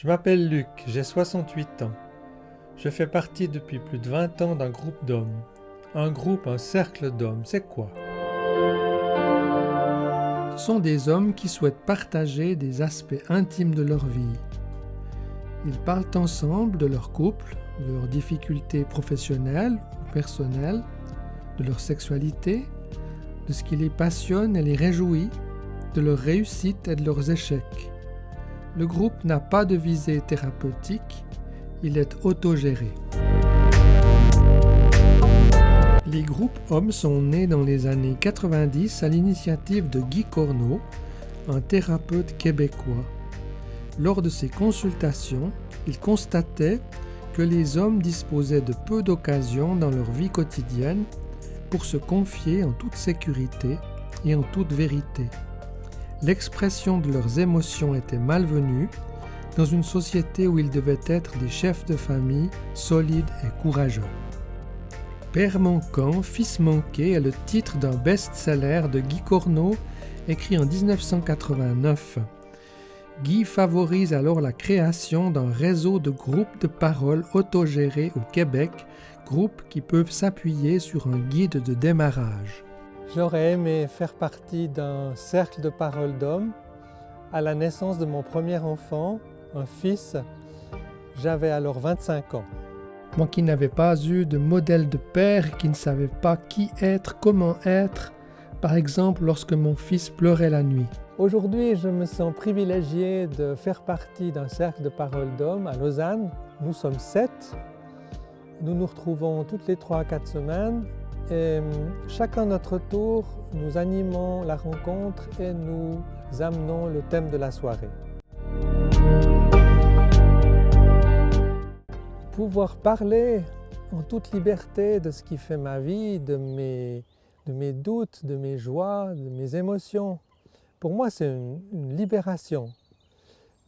Je m'appelle Luc, j'ai 68 ans. Je fais partie depuis plus de 20 ans d'un groupe d'hommes. Un groupe, un cercle d'hommes, c'est quoi? Ce sont des hommes qui souhaitent partager des aspects intimes de leur vie. Ils parlent ensemble de leur couple, de leurs difficultés professionnelles ou personnelles, de leur sexualité, de ce qui les passionne et les réjouit, de leurs réussites et de leurs échecs. Le groupe n'a pas de visée thérapeutique, il est autogéré. Les groupes hommes sont nés dans les années 90 à l'initiative de Guy Corneau, un thérapeute québécois. Lors de ses consultations, il constatait que les hommes disposaient de peu d'occasions dans leur vie quotidienne pour se confier en toute sécurité et en toute vérité. L'expression de leurs émotions était malvenue dans une société où ils devaient être des chefs de famille solides et courageux. Père manquant, fils manqué est le titre d'un best-seller de Guy Corneau écrit en 1989. Guy favorise alors la création d'un réseau de groupes de parole autogérés au Québec, groupes qui peuvent s'appuyer sur un guide de démarrage. J'aurais aimé faire partie d'un cercle de parole d'hommes. À la naissance de mon premier enfant, un fils, j'avais alors 25 ans. Moi qui n'avais pas eu de modèle de père, qui ne savais pas qui être, comment être, par exemple lorsque mon fils pleurait la nuit. Aujourd'hui, je me sens privilégié de faire partie d'un cercle de parole d'hommes à Lausanne. Nous sommes 7. Nous nous retrouvons toutes les 3 à 4 semaines. Et chacun notre tour, nous animons la rencontre et nous amenons le thème de la soirée. Pouvoir parler en toute liberté de ce qui fait ma vie, de mes doutes, de mes joies, de mes émotions, pour moi c'est une libération.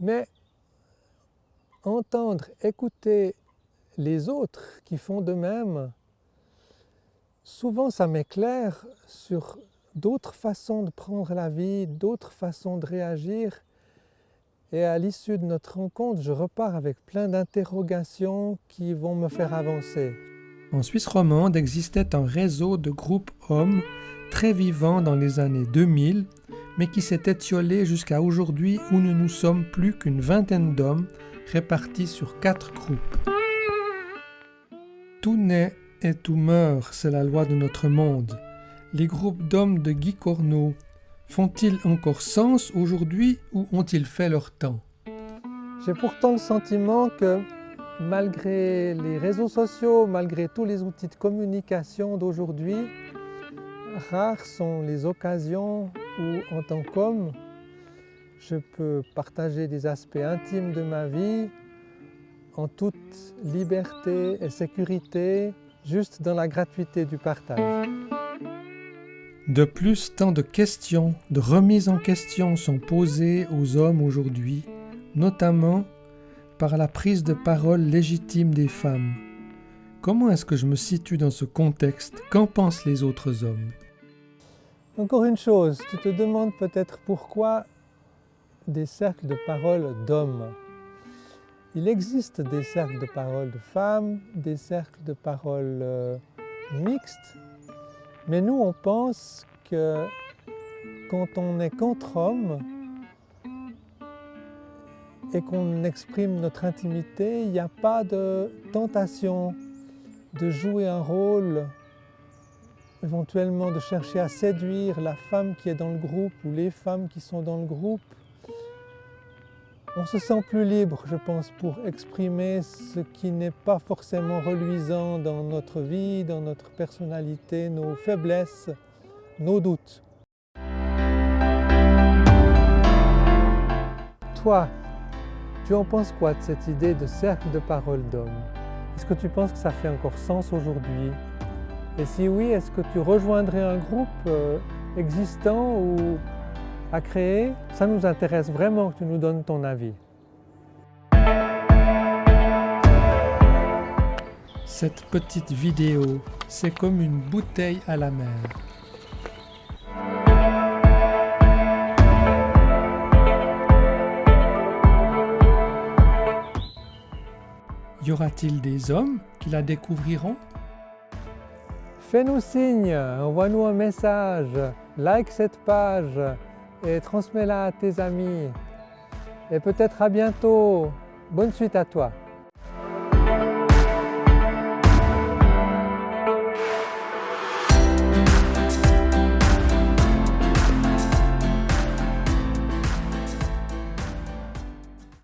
Mais entendre, écouter les autres qui font de même, souvent ça m'éclaire sur d'autres façons de prendre la vie, d'autres façons de réagir. Et à l'issue de notre rencontre, je repars avec plein d'interrogations qui vont me faire avancer. En Suisse romande existait un réseau de groupes hommes très vivant dans les années 2000, mais qui s'est étiolé jusqu'à aujourd'hui où nous ne sommes plus qu'une vingtaine d'hommes répartis sur 4 groupes. Tout naît et tout meurt, c'est la loi de notre monde. Les groupes d'hommes de Guy Corneau font-ils encore sens aujourd'hui ou ont-ils fait leur temps? J'ai pourtant le sentiment que malgré les réseaux sociaux, malgré tous les outils de communication d'aujourd'hui, rares sont les occasions où, en tant qu'homme, je peux partager des aspects intimes de ma vie en toute liberté et sécurité, juste dans la gratuité du partage. De plus, tant de questions, de remises en question sont posées aux hommes aujourd'hui, notamment par la prise de parole légitime des femmes. Comment est-ce que je me situe dans ce contexte? Qu'en pensent les autres hommes? Encore une chose, tu te demandes peut-être pourquoi des cercles de parole d'hommes. Il existe des cercles de parole de femmes, des cercles de parole mixtes, mais nous on pense que quand on est qu'entre hommes et qu'on exprime notre intimité, il n'y a pas de tentation de jouer un rôle, éventuellement de chercher à séduire la femme qui est dans le groupe ou les femmes qui sont dans le groupe. On se sent plus libre, je pense, pour exprimer ce qui n'est pas forcément reluisant dans notre vie, dans notre personnalité, nos faiblesses, nos doutes. Toi, tu en penses quoi de cette idée de cercle de parole d'hommes? Est-ce que tu penses que ça fait encore sens aujourd'hui? Et si oui, est-ce que tu rejoindrais un groupe existant ou à créer? Ça nous intéresse vraiment que tu nous donnes ton avis. Cette petite vidéo, c'est comme une bouteille à la mer. Y aura-t-il des hommes qui la découvriront? Fais-nous signe, envoie-nous un message, like cette page et transmets-la à tes amis. Et peut-être à bientôt. Bonne suite à toi.